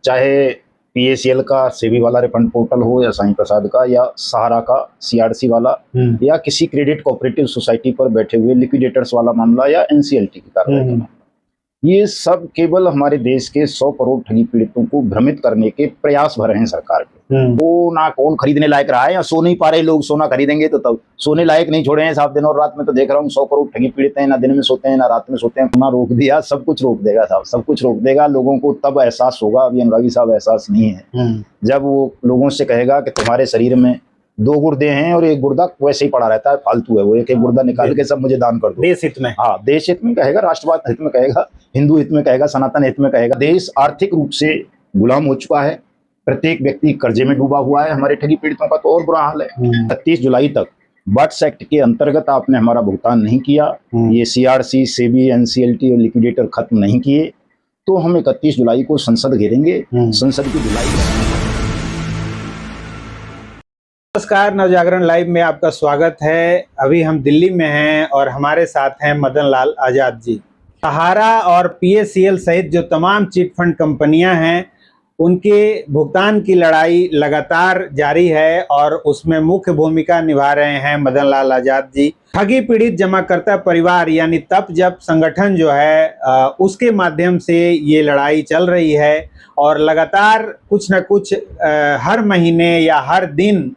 चाहे पीएसीएल का सेबी वाला रिफंड पोर्टल हो या साईं प्रसाद का या सहारा का सीआरसी वाला या किसी क्रेडिट कोऑपरेटिव सोसाइटी पर बैठे हुए लिक्विडेटर्स वाला मामला या एनसीएलटी की कार्रवाई का मामला, ये सब केवल हमारे देश के 100 करोड़ ठगी पीड़ितों को भ्रमित करने के प्रयास भर हैं सरकार के। वो ना कौन खरीदने लायक रहा है, या सो नहीं पा रहे लोग, सोना खरीदेंगे तो तब सोने लायक नहीं छोड़े हैं साहब। दिन और रात में तो देख रहा हूँ 100 करोड़ ठगी पीड़ित हैं, ना दिन में सोते हैं ना रात में सोते हैं। सोना रोक दिया, सब कुछ रोक देगा साहब, सब कुछ रोक देगा। लोगों को तब एहसास होगा, अभी अनुरागी साहब एहसास नहीं है, जब वो लोगों से कहेगा कि तुम्हारे शरीर में 2 गुर्दे हैं और एक गुर्दा वैसे ही पड़ा रहता है, फालतू है वो, एक गुर्दा निकाल के सब मुझे दान कर दो। देश हित में, हाँ, देश हित में कहेगा, राष्ट्रवाद हित में कहेगा, हिंदू हित में कहेगा, सनातन हित में कहेगा। देश आर्थिक रूप से गुलाम हो चुका है, प्रत्येक व्यक्ति कर्जे में डूबा हुआ है। हमारे ठगी पीड़ितों का तो और बुरा हाल है। 31 जुलाई तक बट्स एक्ट के अंतर्गत आपने हमारा भुगतान नहीं किया, ये सीआरसी, सेबी, एनसीएलटी और लिक्विडेटर खत्म नहीं किए, तो हम 31 जुलाई को संसद घेरेंगे, संसद की धुलाई। नमस्कार, नवजागरण लाइव में आपका स्वागत है। अभी हम दिल्ली में हैं और हमारे साथ हैं मदन लाल आजाद जी। सहारा और पीएसीएल सहित जो तमाम चिट फंड कंपनियां हैं, उनके भुगतान की लड़ाई लगातार जारी है और उसमें मुख्य भूमिका निभा रहे हैं मदन लाल आजाद जी। ठगी पीड़ित जमाकर्ता परिवार यानी तप जप संगठन जो है उसके माध्यम से ये लड़ाई चल रही है और लगातार कुछ न कुछ हर महीने या हर दिन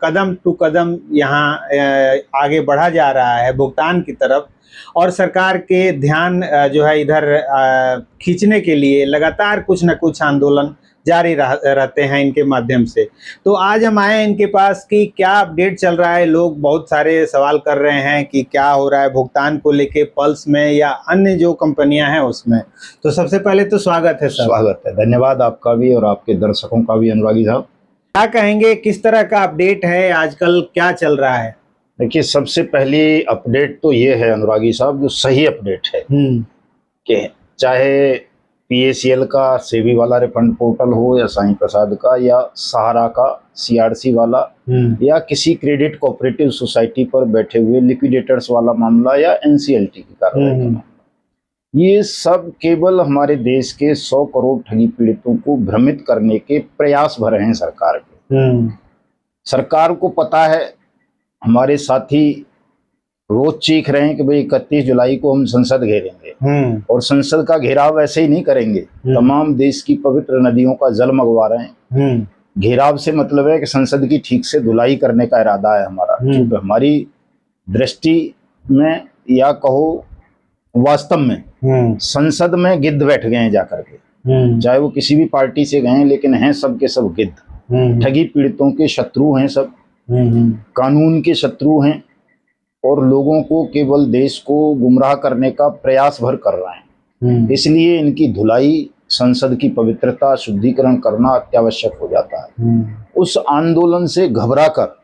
कदम टू कदम यहाँ आगे बढ़ा जा रहा है भुगतान की तरफ, और सरकार के ध्यान जो है इधर खींचने के लिए लगातार कुछ न कुछ आंदोलन जारी रहते हैं इनके माध्यम से। तो आज हम आए इनके पास कि क्या अपडेट चल रहा है। लोग बहुत सारे सवाल कर रहे हैं कि क्या हो रहा है भुगतान को लेके पल्स में या अन्य जो कंपनियां हैं उसमें। तो सबसे पहले तो स्वागत है सर। स्वागत है, धन्यवाद आपका भी और आपके दर्शकों का भी अनुरागी साहब। क्या कहेंगे, किस तरह का अपडेट है आजकल, क्या चल रहा है? देखिए, सबसे पहली अपडेट तो ये है अनुरागी साहब, जो सही अपडेट है कि चाहे पीएसीएल का सेबी वाला रिफंड पोर्टल हो या साईं प्रसाद का या सहारा का सीआरसी वाला या किसी क्रेडिट कोऑपरेटिव सोसाइटी पर बैठे हुए लिक्विडेटर्स वाला मामला या एनसीएलटी की कार्रवाई का मामला, ये सब केवल हमारे देश के 100 करोड़ ठगी पीड़ितों को भ्रमित करने के प्रयास भर हैं सरकार के। सरकार को पता है, हमारे साथी रोज चीख रहे हैं कि भाई 31 जुलाई को हम संसद घेरेंगे, और संसद का घेराव ऐसे ही नहीं करेंगे, तमाम देश की पवित्र नदियों का जल मंगवा रहे हैं। घेराव से मतलब है कि संसद की ठीक से धुलाई करने का इरादा है हमारा। क्योंकि हमारी दृष्टि में या कहो वास्तव में संसद में गिद्ध बैठ गए हैं जाकर के, चाहे वो किसी भी पार्टी से गए हैं, लेकिन हैं सब के सब गिद्ध। ठगी पीड़ितों के शत्रु हैं सब, कानून के शत्रु हैं, और लोगों को केवल देश को गुमराह करने का प्रयास भर कर रहे हैं। इसलिए इनकी धुलाई, संसद की पवित्रता, शुद्धिकरण करना अत्यावश्यक हो जाता है। उस आंदोलन से घबराकर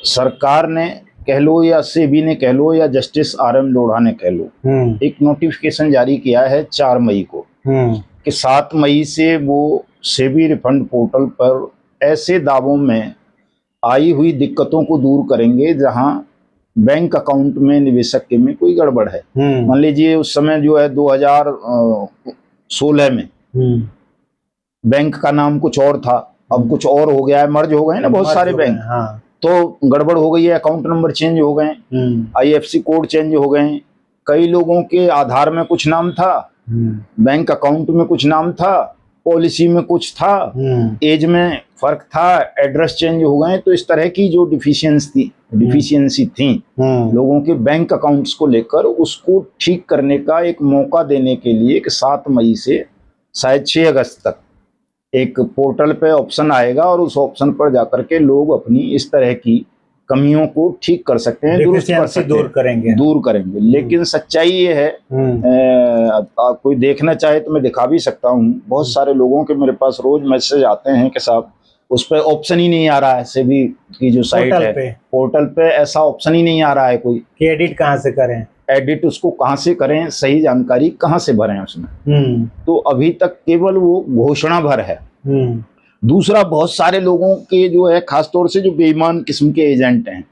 सरकार ने कह लो या सेबी ने कह लो या जस्टिस आरएम लोढ़ा ने कह लो, एक नोटिफिकेशन जारी किया है 4 मई को कि 7 मई से वो सेबी रिफंड पोर्टल पर ऐसे दावों में आई हुई दिक्कतों को दूर करेंगे जहां बैंक अकाउंट में निवेशक के में कोई गड़बड़ है। मान लीजिए उस समय जो है 2016 में बैंक का नाम कुछ और था, अब कुछ और हो गया है, मर्ज हो गए ना बहुत सारे बैंक, तो गड़बड़ हो गई है, अकाउंट नंबर चेंज हो गए, आईएफएससी कोड चेंज हो गए, कई लोगों के आधार में कुछ नाम था, बैंक अकाउंट में कुछ नाम था, पॉलिसी में कुछ था, एज में फर्क था, एड्रेस चेंज हो गए। तो इस तरह की जो डिफिशियंसी थी लोगों के बैंक अकाउंट्स को लेकर, उसको ठीक करने का एक मौका देने के लिए कि 7 मई से शायद 6 अगस्त तक एक पोर्टल पे ऑप्शन आएगा और उस ऑप्शन पर जाकर के लोग अपनी इस तरह की कमियों को ठीक कर सकते हैं, दुरुस्त कर सकते हैं, दूर करेंगे। लेकिन सच्चाई ये है, कोई देखना चाहे तो मैं दिखा भी सकता हूँ, बहुत सारे लोगों के मेरे पास रोज मैसेज आते हैं कि साहब उस पर ऑप्शन ही नहीं आ रहा है, सेबी की जो साइट है पोर्टल पे ऐसा ऑप्शन ही नहीं आ रहा है कोई कि एडिट कहाँ से करें, एडिट उसको कहाँ से करें, सही जानकारी कहाँ से भरें उसमें। तो अभी तक केवल वो घोषणा भर है। दूसरा, बहुत सारे लोगों के जो है, खासतौर से जो बेईमान किस्म के एजेंट हैं,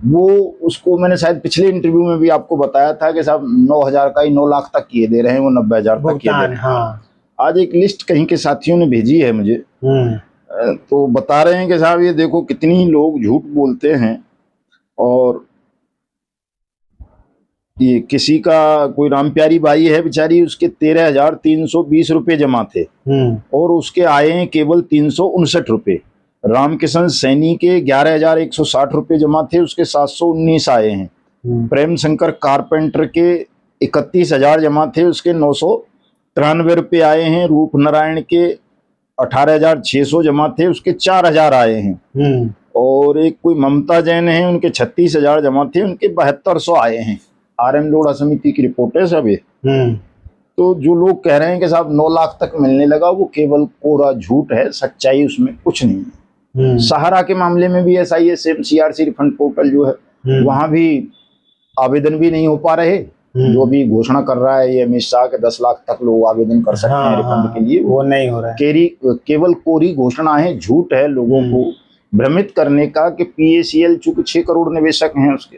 वो उसको मैंने शायद पिछले इंटरव्यू में भी आपको बताया था कि साहब 9,000 का ही 9 लाख तक किए दे रहे हैं, वो 90,000 तक किए दे रहे हैं। आज एक लिस्ट कहीं के साथियों ने भेजी है मुझे, तो बता रहे हैं कि साहब ये देखो कितनी लोग झूठ बोलते हैं। और ये किसी का कोई रामप्यारी बाई है बेचारी, उसके 13,320 रुपये जमा थे और उसके आए हैं केवल 359 रुपये। रामकिशन सैनी के 11,160 रुपये जमा थे, उसके 719 आए हैं। प्रेम शंकर कारपेंटर के 31,000 जमा थे, उसके 993 रुपये आए हैं। रूप नारायण के 18,600 जमा थे, उसके 4,000 आए हैं। और एक कोई ममता जैन है, उनके 36,000 जमा थे, उनके 7200 आए हैं। RM लोढ़ा समिति की रिपोर्ट है सब ये। तो जो लोग कह रहे हैं कि साहब 9 लाख तक मिलने लगा, वो केवल कोरा झूठ है, सच्चाई उसमें कुछ नहीं है। सहारा के मामले में भी ऐसा ही है, सेम CRC रिफंड पोर्टल जो है वहां भी आवेदन भी नहीं हो पा रहे। जो भी घोषणा कर रहा है ये अमित शाह के 10 लाख तक लोग आवेदन कर सकते हैं रिफंड के लिए, वो नहीं हो रहा है। केवल कोरी घोषणा है, झूठ है लोगों को भ्रमित करने का कि PACL चूंकि 6 करोड़ निवेशक हैं उसके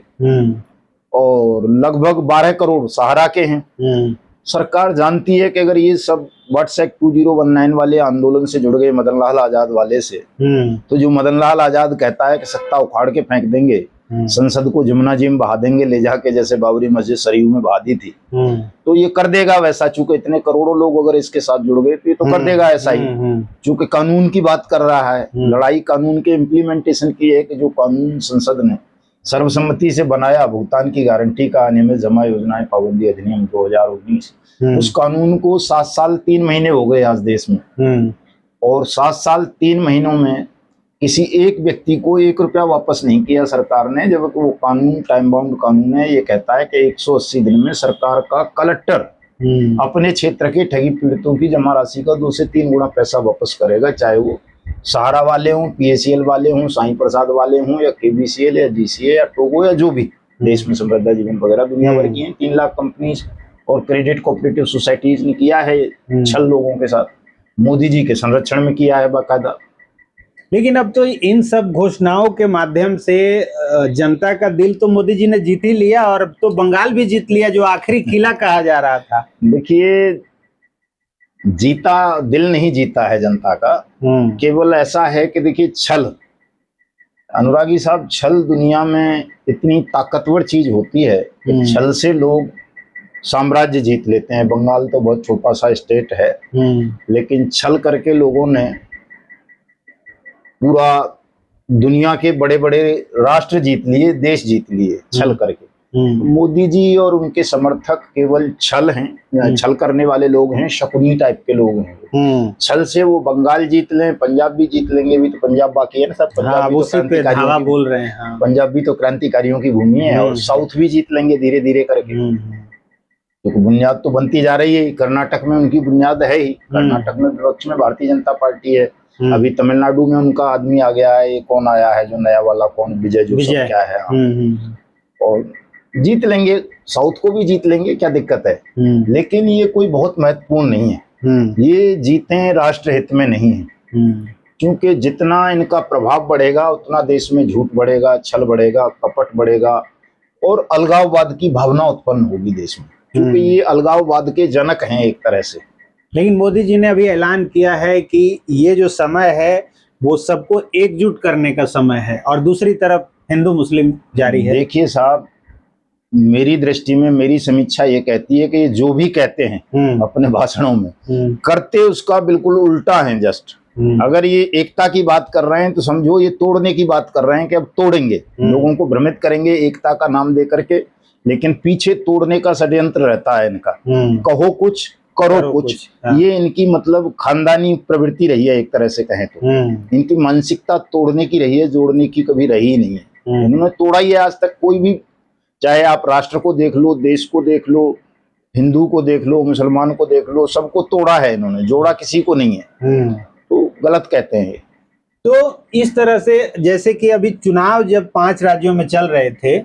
और लगभग 12 करोड़ सहारा के हैं। सरकार जानती है कि अगर ये सब WhatsApp 2019 वाले आंदोलन से जुड़ गए मदन लाल आजाद वाले से, तो जो मदन लाल आजाद कहता है कि सत्ता उखाड़ के फेंक देंगे, संसद को जमुना जी में बहा देंगे ले जाके, जैसे बाबरी मस्जिद सरयू में बहा दी थी, तो ये कर देगा वैसा। चूंकि इतने करोड़ों लोग अगर इसके साथ जुड़ गए तो ये तो कर देगा ऐसा ही। चूंकि कानून की बात कर रहा है, लड़ाई कानून के इम्प्लीमेंटेशन की है कि जो कानून संसद ने सर्वसम्मति से बनाया, भुगतान की गारंटी का अनियमित जमा योजनाएं पाबंदी अधिनियम 2019, उस कानून को 7 साल 3 महीने हो गए आज देश में। और 7 साल 3 महीनों में किसी एक व्यक्ति को 1 रुपया वापस नहीं किया सरकार ने, जबकि वो कानून टाइम बाउंड कानून है। ये कहता है कि 180 दिन में सरकार का कलेक्टर अपने क्षेत्र के ठगी पीड़ितों की जमा राशि का 2 से 3 गुना पैसा वापस करेगा, चाहे वो सहारा वाले हों, PACL वाले हों, साईं प्रसाद वाले हों, या KBCL या GCA या टोगो या जो भी देश में समृद्धा जीवन वगैरह दुनिया भर की हैं। 3 लाख कंपनीज और क्रेडिट कोऑपरेटिव सोसाइटीज ने किया है छल लोगों के साथ, मोदी जी के संरक्षण में किया है बाकायदा। लेकिन अब तो इन सब घोषणाओं के माध्यम से जनता का दिल तो मोदी जी ने जीत ही लिया, और अब तो बंगाल भी जीत लिया, जो आखिरी किला कहा जा रहा था। देखिए, जीता दिल नहीं जीता है जनता का, केवल ऐसा है कि देखिए छल, अनुरागी साहब, छल दुनिया में इतनी ताकतवर चीज होती है कि छल से लोग साम्राज्य जीत लेते हैं। बंगाल तो बहुत छोटा सा स्टेट है, लेकिन छल करके लोगों ने पूरा दुनिया के बड़े बड़े राष्ट्र जीत लिए, देश जीत लिए छल करके। मोदी जी और उनके समर्थक केवल छल हैं, छल करने वाले लोग हैं, शकुनी टाइप के लोग हैं। छल से वो बंगाल जीत लें, पंजाब भी जीत लेंगे, भी तो पंजाब बाकी है ना सब। पंजाब भी तो बोल रहे हैं, पंजाब भी तो क्रांतिकारियों की भूमि है, और साउथ भी जीत लेंगे धीरे धीरे करके। तो बुनियाद तो बनती जा रही है। कर्नाटक में उनकी बुनियाद है ही, कर्नाटक में विपक्ष में भारतीय जनता पार्टी है। अभी तमिलनाडु में उनका आदमी आ गया है, ये कौन आया है जो नया वाला, कौन विजय जो सब क्या है, और जीत लेंगे, साउथ को भी जीत लेंगे, क्या दिक्कत है। लेकिन ये कोई बहुत महत्वपूर्ण नहीं है, ये जीतें राष्ट्र हित में नहीं है, क्योंकि जितना इनका प्रभाव बढ़ेगा उतना देश में झूठ बढ़ेगा, छल बढ़ेगा, कपट बढ़ेगा और अलगाववाद की भावना उत्पन्न होगी देश में, क्योंकि ये अलगाववाद के जनक हैं एक तरह से। लेकिन मोदी जी ने अभी ऐलान किया है कि ये जो समय है वो सबको एकजुट करने का समय है, और दूसरी तरफ हिंदू मुस्लिम जारी है। देखिए साहब, मेरी दृष्टि में, मेरी समीक्षा ये कहती है कि ये जो भी कहते हैं अपने भाषणों में, करते उसका बिल्कुल उल्टा है। जस्ट अगर ये एकता की बात कर रहे हैं तो समझो ये तोड़ने की बात कर रहे हैं कि अब तोड़ेंगे, लोगों को भ्रमित करेंगे एकता का नाम दे करके, लेकिन पीछे तोड़ने का षड्यंत्र रहता है इनका। कहो कुछ करो कुछ, ये इनकी मतलब खानदानी प्रवृत्ति रही है एक तरह से कहें तो। इनकी मानसिकता तोड़ने की रही है, जोड़ने की कभी रही ही नहीं है। इन्होंने तोड़ा ही है आज तक। कोई भी, चाहे आप राष्ट्र को देख लो, देश को देख लो, हिंदू को देख लो, मुसलमान को देख लो, सबको तोड़ा है इन्होंने, जोड़ा किसी को नहीं है। तो गलत कहते हैं। तो इस तरह से, जैसे कि अभी चुनाव जब 5 राज्यों में चल रहे थे,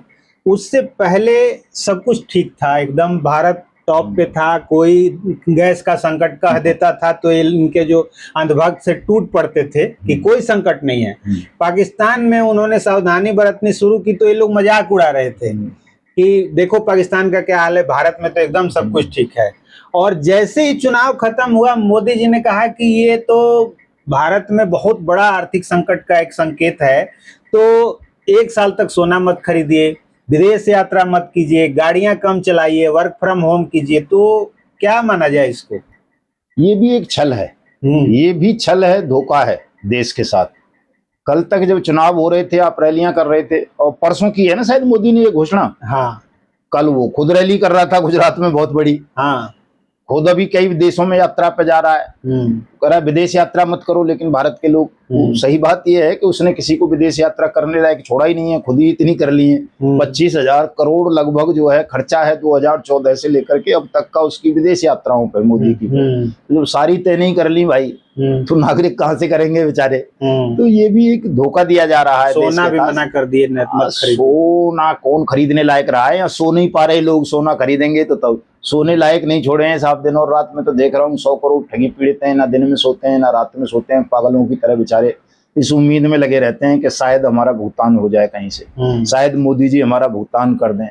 उससे पहले सब कुछ ठीक था, एकदम भारत टॉप पे था। कोई गैस का संकट कह देता था तो इनके जो अंधभक्त से टूट पड़ते थे कि कोई संकट नहीं है। पाकिस्तान में उन्होंने सावधानी बरतनी शुरू की तो ये लोग मजाक उड़ा रहे थे कि देखो पाकिस्तान का क्या हाल है, भारत में तो एकदम सब कुछ ठीक है। और जैसे ही चुनाव खत्म हुआ, मोदी जी ने कहा कि ये तो भारत में बहुत बड़ा आर्थिक संकट का एक संकेत है, तो 1 साल तक सोना मत खरीदिए, विदेश यात्रा मत कीजिए, गाड़ियां कम चलाइए, वर्क फ्रॉम होम कीजिए। तो क्या माना जाए इसको? ये भी एक छल है, ये भी छल है, धोखा है देश के साथ। कल तक जब चुनाव हो रहे थे, आप रैलियां कर रहे थे, और परसों की है ना शायद मोदी ने ये घोषणा। हाँ, कल वो खुद रैली कर रहा था गुजरात में, बहुत बड़ी। हाँ, खुद अभी कई देशों में यात्रा पे जा रहा है। कह रहा है विदेश यात्रा मत करो, लेकिन भारत के लोग, सही बात यह है कि उसने किसी को विदेश यात्रा करने लायक छोड़ा ही नहीं है, खुद ही इतनी कर ली है। 25,000 करोड़ लगभग जो है खर्चा है 2014 से लेकर के अब तक का उसकी विदेश यात्राओं पर, मोदी की। तो सारी तय नहीं कर ली भाई, तो नागरिक कहाँ से करेंगे बेचारे? तो ये भी एक धोखा दिया जा रहा है। सोना भी मना कर दिए, सोना कौन खरीदने लायक रहा है? या सो नहीं पा रहे लोग, सोना खरीदेंगे तो तब। सोने लायक नहीं छोड़े हैं साहब, दिन और रात में तो देख रहा हूँ 100 करोड़ ठगी पीड़ित हैं, ना दिन में सोते हैं ना रात में सोते हैं, पागलों की तरह बेचारे इस उम्मीद में लगे रहते हैं कि शायद हमारा भुगतान हो जाए कहीं से, शायद मोदी जी हमारा भुगतान कर दें।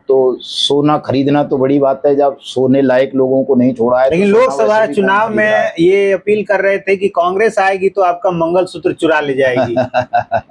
तो सोना खरीदना तो बड़ी बात है, जब सोने लायक लोगों को नहीं छोड़ा है। लेकिन लोकसभा चुनाव में ये अपील कर रहे थे कि कांग्रेस आएगी तो आपका मंगलसूत्र चुरा ले जाएगी।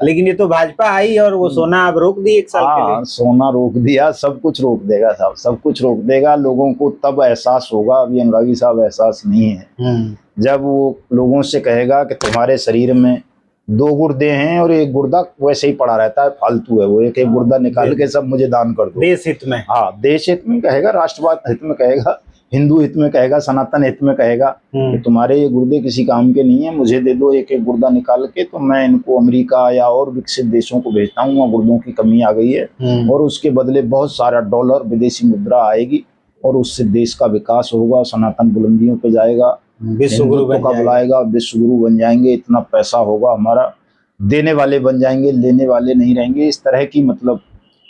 लेकिन ये तो भाजपा आई और वो सोना अब रोक दी 1 साल के लिए। सोना रोक दिया, सब कुछ रोक देगा साहब, सब कुछ रोक देगा। लोगों को तब एहसास होगा, अभी अनुरागी साहब एहसास नहीं है, जब वो लोगों से कहेगा कि तुम्हारे शरीर में 2 गुर्दे हैं और एक गुर्दा वैसे ही पड़ा रहता है, फालतू है वो, एक गुर्दा निकाल के सब मुझे दान कर दो। देश हित में, हाँ, देश हित में कहेगा, राष्ट्रवाद हित में कहेगा, हिंदू हित में कहेगा, सनातन हित में कहेगा कि तुम्हारे ये गुर्दे किसी काम के नहीं है, मुझे दे दो एक गुर्दा निकाल के, तो मैं इनको अमेरिका या और विकसित देशों को भेजता हूँ, वहाँ गुर्दों की कमी आ गई है, और उसके बदले बहुत सारा डॉलर विदेशी मुद्रा आएगी और उससे देश का विकास होगा, सनातन बुलंदियों पे जाएगा, विश्व गुरु का बुलाएगा, विश्व गुरु बन जाएंगे, इतना पैसा होगा हमारा, देने वाले बन जाएंगे, लेने वाले नहीं रहेंगे। इस तरह की मतलब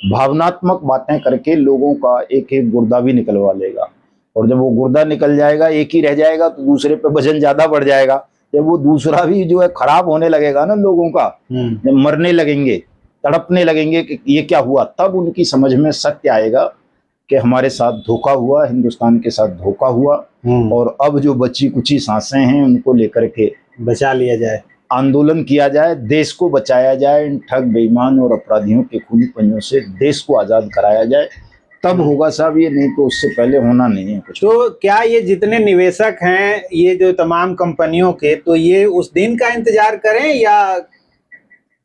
भावनात्मक बातें करके लोगों का एक एक गुर्दा भी निकलवा लेगा, और जब वो गुर्दा निकल जाएगा, एक ही रह जाएगा, तो दूसरे पे वजन ज्यादा बढ़ जाएगा। जब वो दूसरा भी जो है खराब होने लगेगा ना लोगों का, जब मरने लगेंगे, तड़पने लगेंगे कि ये क्या हुआ, तब उनकी समझ में सत्य आएगा कि हमारे साथ धोखा हुआ, हिंदुस्तान के साथ धोखा हुआ, और अब जो बची कुची सांसें हैं उनको लेकर के बचा लिया जाए, आंदोलन किया जाए, देश को बचाया जाए, इन ठग बेईमान और अपराधियों के खूनी पंजों से देश को आजाद कराया जाए, तब होगा साहब ये, नहीं तो उससे पहले होना नहीं है कुछ। तो क्या ये जितने निवेशक हैं, ये जो तमाम कंपनियों के, तो ये उस दिन का इंतजार करें या?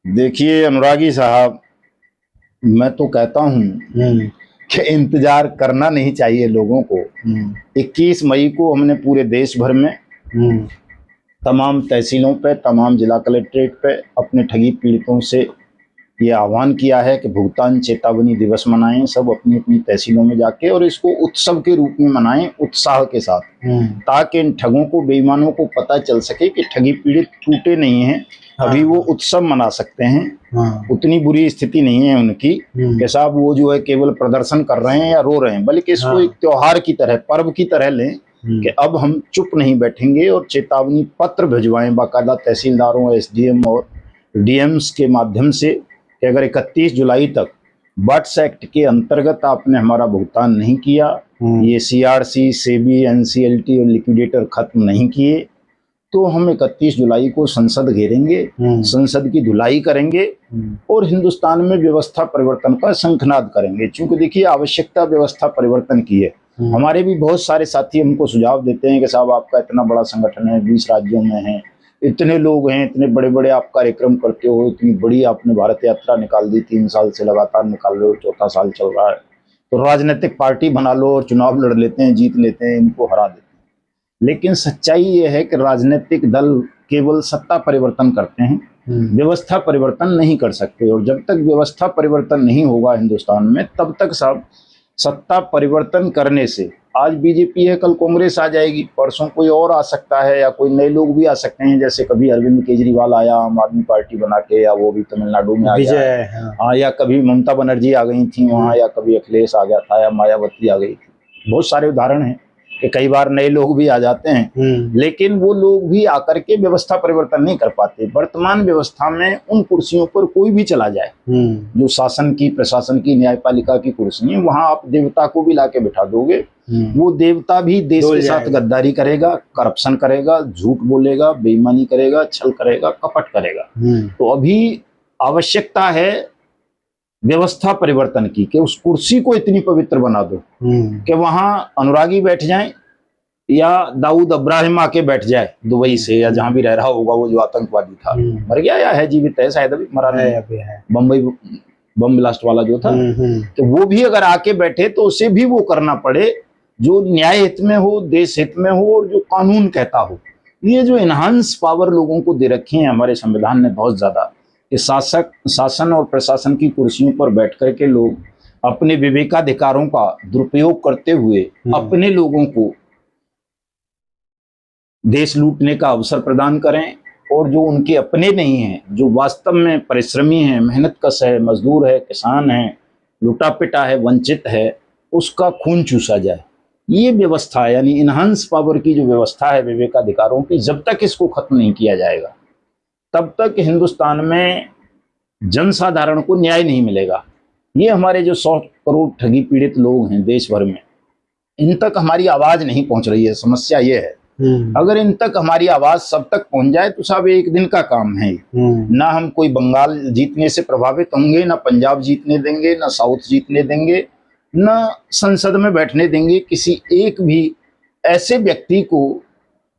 देखिए अनुरागी साहब, मैं तो कहता हूँ कि इंतजार करना नहीं चाहिए लोगों को। 21 मई को हमने पूरे देश भर में तमाम तहसीलों पे, तमाम जिला कलेक्ट्रेट पे अपने ठगी पीड़ितों से ये आह्वान किया है कि भुगतान चेतावनी दिवस मनाएं, सब अपनी अपनी तहसीलों में जाके, और इसको उत्सव के रूप में मनाएं, उत्साह के साथ, ताकि इन ठगों को, बेईमानों को पता चल सके कि ठगी पीड़ित टूटे नहीं हैं, अभी वो उत्सव मना सकते हैं। उतनी बुरी स्थिति नहीं है उनकी कि साहब वो जो है केवल प्रदर्शन कर रहे हैं या रो रहे हैं, बल्कि इसको एक त्योहार की तरह, पर्व की तरह लें कि अब हम चुप नहीं बैठेंगे, और चेतावनी पत्र भिजवाएं बाकायदा तहसीलदारों, एसडीएम और डीएम्स के माध्यम से कि अगर 31 जुलाई तक बट्स एक्ट के अंतर्गत आपने हमारा भुगतान नहीं किया, ये सीआरसी, सेबी, एनसीएलटी और लिक्विडेटर खत्म नहीं किए, तो हम 31 जुलाई को संसद घेरेंगे, संसद की धुलाई करेंगे और हिंदुस्तान में व्यवस्था परिवर्तन का शंखनाद करेंगे। क्योंकि देखिए आवश्यकता व्यवस्था परिवर्तन की है। हमारे भी बहुत सारे साथी हमको सुझाव देते हैं कि साहब आपका इतना बड़ा संगठन है, 20 राज्यों में है, इतने लोग हैं, इतने बड़े बड़े आप कार्यक्रम करते हो, इतनी बड़ी आपने भारत यात्रा निकाल दी, 3 साल से लगातार निकाल रहे हो, 4था साल चल रहा है, तो राजनीतिक पार्टी बना लो और चुनाव लड़ लेते हैं, जीत लेते हैं, इनको हरा देते हैं। लेकिन सच्चाई ये है कि राजनीतिक दल केवल सत्ता परिवर्तन करते हैं, व्यवस्था परिवर्तन नहीं कर सकते, और जब तक व्यवस्था परिवर्तन नहीं होगा हिंदुस्तान में, तब तक साहब सत्ता परिवर्तन करने से, आज बीजेपी है, कल कांग्रेस आ जाएगी, परसों कोई और आ सकता है, या कोई नए लोग भी आ सकते हैं, जैसे कभी अरविंद केजरीवाल आया आम आदमी पार्टी बना के, या वो भी तमिलनाडु में आ गया, हाँ, या कभी ममता बनर्जी आ गई थी वहाँ, या कभी अखिलेश आ गया था, या मायावती आ गई थी, बहुत सारे उदाहरण हैं। कि कई बार नए लोग भी आ जाते हैं, लेकिन वो लोग भी आकर के व्यवस्था परिवर्तन नहीं कर पाते। वर्तमान व्यवस्था में उन कुर्सियों पर कोई भी चला जाए, जो शासन की, प्रशासन की, न्यायपालिका की कुर्सी है, वहां आप देवता को भी लाके बिठा दोगे, वो देवता भी देश के साथ गद्दारी करेगा, करप्शन करेगा, झूठ बोलेगा, बेईमानी करेगा, छल करेगा, कपट करेगा। तो अभी आवश्यकता है व्यवस्था परिवर्तन की, कि उस कुर्सी को इतनी पवित्र बना दो कि वहां अनुरागी बैठ जाएं या दाऊद अब्राहिम आके बैठ जाए दुबई से, या जहां भी रह रहा होगा वो जो आतंकवादी था, मर गया या है जीवित है, शायद अभी मरा नहीं है, बम्बई बम ब्लास्ट वाला जो था, तो वो भी अगर आके बैठे तो उसे भी वो करना पड़े जो न्याय हित में हो, देश हित में हो, और जो कानून कहता हो। ये जो इनहांस पावर लोगों को दे रखी है हमारे संविधान ने बहुत ज्यादा, कि शासन और प्रशासन की कुर्सियों पर बैठ करके लोग अपने विवेकाधिकारों का दुरुपयोग करते हुए अपने लोगों को देश लूटने का अवसर प्रदान करें, और जो उनके अपने नहीं हैं, जो वास्तव में परिश्रमी हैं, मेहनत कश है, मजदूर है, किसान है, लुटा पिटा है, वंचित है, उसका खून चूसा जाए। ये व्यवस्था यानी इनहांस पावर की जो व्यवस्था है विवेकाधिकारों की, जब तक इसको खत्म नहीं किया जाएगा तब तक हिंदुस्तान में जनसाधारण को न्याय नहीं मिलेगा। ये हमारे जो 100 करोड़ ठगी पीड़ित लोग हैं देश भर में, इन तक हमारी आवाज नहीं पहुंच रही है। समस्या ये है, अगर इन तक हमारी आवाज सब तक पहुंच जाए तो साहब एक दिन का काम है। ना हम कोई बंगाल जीतने से प्रभावित होंगे, ना पंजाब जीतने देंगे, ना साउथ जीतने देंगे, ना संसद में बैठने देंगे किसी एक भी ऐसे व्यक्ति को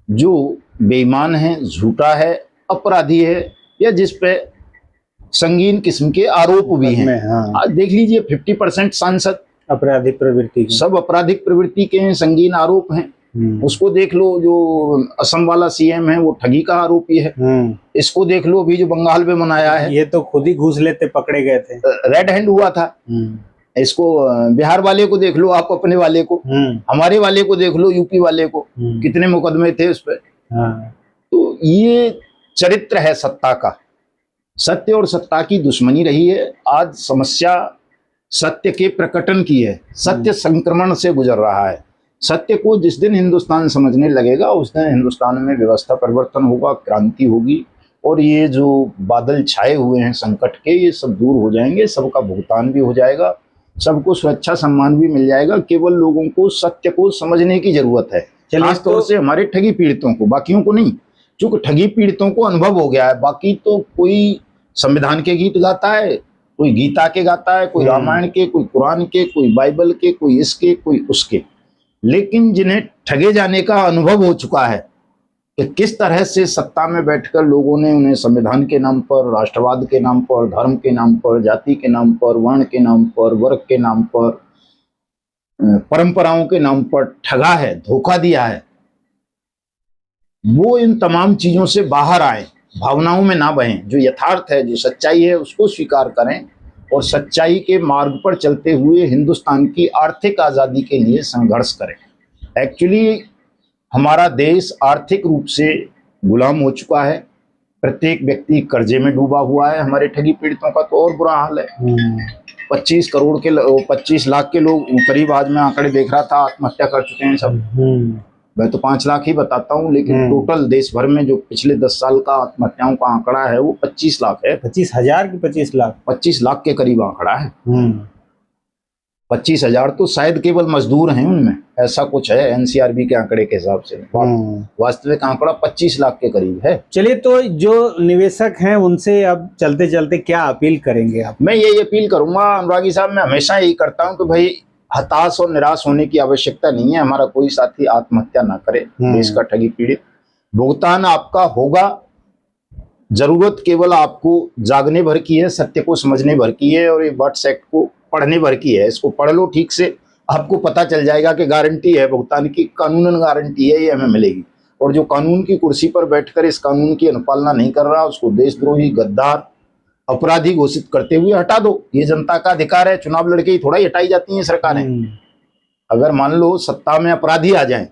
जो बेईमान है, झूठा है, अपराधी है, या जिस पे संगीन किस्म के आरोप भी हैं। आज देख लीजिए 50% सांसद आपराधिक प्रवृत्ति के, सब आपराधिक प्रवृत्ति के हैं, संगीन आरोप हैं। उसको देख लो, जो असम वाला सीएम है वो ठगी का आरोपी है। इसको देख लो, अभी जो बंगाल में मनाया है, ये तो खुद ही घूस लेते पकड़े गए थे, रेड हैंड हुआ था। इसको बिहार वाले को देख लो, आप अपने वाले को, हमारे वाले को देख लो, यूपी वाले को, कितने मुकदमे थे उस पर। तो ये चरित्र है सत्ता का, सत्य और सत्ता की दुश्मनी रही है। आज समस्या सत्य के प्रकटन की है, सत्य संक्रमण से गुजर रहा है। सत्य को जिस दिन हिंदुस्तान समझने लगेगा उस दिन हिंदुस्तान में व्यवस्था परिवर्तन होगा, क्रांति होगी, और ये जो बादल छाए हुए हैं संकट के, ये सब दूर हो जाएंगे, सबका भुगतान भी हो जाएगा, सबको सुरक्षा सम्मान भी मिल जाएगा। केवल लोगों को सत्य को समझने की जरूरत है, खासतौर से हमारे ठगी पीड़ितों को, बाकियों को नहीं। क्योंकि ठगी पीड़ितों को अनुभव हो गया है, बाकी तो कोई संविधान के गीत गाता है, कोई गीता के गाता है, कोई रामायण के, कोई कुरान के, कोई बाइबल के, कोई इसके, कोई उसके, लेकिन जिन्हें ठगे जाने का अनुभव हो चुका है कि किस तरह से सत्ता में बैठकर लोगों ने उन्हें संविधान के नाम पर, राष्ट्रवाद के नाम पर, धर्म के नाम पर, जाति के नाम पर, वर्ण के नाम पर, वर्ग के नाम पर, परंपराओं के नाम पर ठगा है, धोखा दिया है, वो इन तमाम चीजों से बाहर आए, भावनाओं में ना बहें। जो यथार्थ है, जो सच्चाई है, उसको स्वीकार करें और सच्चाई के मार्ग पर चलते हुए हिंदुस्तान की आर्थिक आज़ादी के लिए संघर्ष करें। एक्चुअली हमारा देश आर्थिक रूप से गुलाम हो चुका है, प्रत्येक व्यक्ति कर्जे में डूबा हुआ है। हमारे ठगी पीड़ितों का तो और बुरा हाल है। 25 लाख के लोग करीब, आज मैं आंकड़े देख रहा था, आत्महत्या कर चुके हैं सब। मैं तो 5 लाख ही बताता हूँ, लेकिन टोटल देश भर में जो पिछले 10 साल का आत्महत्याओं का आंकड़ा है वो 25 लाख है। 25,000 की 25 लाख, 25 लाख के करीब आंकड़ा है। 25,000 तो शायद केवल मजदूर हैं उनमें, ऐसा कुछ है एनसीआरबी के आंकड़े के हिसाब से। वास्तविक आंकड़ा 25 लाख के करीब है। चलिए, तो जो निवेशक हैं उनसे अब चलते चलते क्या अपील करेंगे आप? मैं यही अपील करूंगा अनुरागी साहब, मैं हमेशा यही करता हूं कि भाई हताश और निराश होने की आवश्यकता नहीं है। हमारा कोई साथी आत्महत्या ना करे, देश का ठगी पीड़ित। भुगतान आपका होगा, जरूरत केवल आपको जागने भर की है, सत्य को समझने भर की है, और ये बर्ड्स एक्ट को पढ़ने भर की है। इसको पढ़ लो ठीक से, आपको पता चल जाएगा कि गारंटी है भुगतान की, कानूनन गारंटी है, ये हमें मिलेगी। और जो कानून की कुर्सी पर बैठकर इस कानून की अनुपालना नहीं कर रहा, उसको देशद्रोही, गद्दार, अपराधी घोषित करते हुए हटा दो। ये जनता का अधिकार है, चुनाव लड़के ही थोड़ा ही हटाई जाती हैं सरकारें। अगर मान लो सत्ता में अपराधी आ जाएं,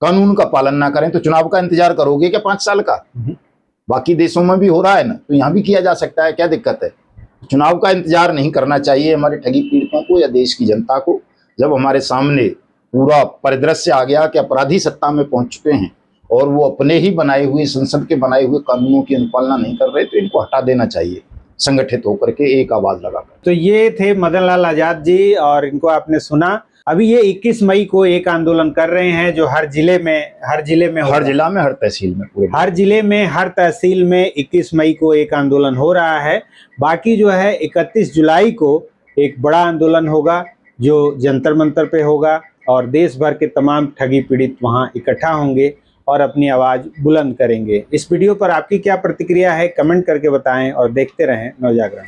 कानून का पालन ना करें, तो चुनाव का इंतजार करोगे क्या 5 साल का? बाकी देशों में भी हो रहा है ना, तो यहाँ भी किया जा सकता है, क्या दिक्कत है? चुनाव का इंतजार नहीं करना चाहिए हमारे ठगी पीड़ितों को या देश की जनता को। जब हमारे सामने पूरा परिदृश्य आ गया कि अपराधी सत्ता में पहुंच चुके हैं और वो अपने ही बनाए हुए, संसद के बनाए हुए कानूनों की अनुपालना नहीं कर रहे, तो इनको हटा देना चाहिए संगठित होकर के एक आवाज लगाकर। तो ये थे मदन लाल आजाद जी, और इनको आपने सुना। अभी ये 21 मई को एक आंदोलन कर रहे हैं जो हर जिले में हर जिला में, हर तहसील में, पूरे हर जिले में, हर तहसील में 21 मई को एक आंदोलन हो रहा है। बाकी जो है 31 जुलाई को एक बड़ा आंदोलन होगा जो जंतर मंतर पे होगा, और देश भर के तमाम ठगी पीड़ित वहां इकट्ठा होंगे और अपनी आवाज बुलंद करेंगे। इस वीडियो पर आपकी क्या प्रतिक्रिया है, कमेंट करके बताएं और देखते रहें नवजागरण।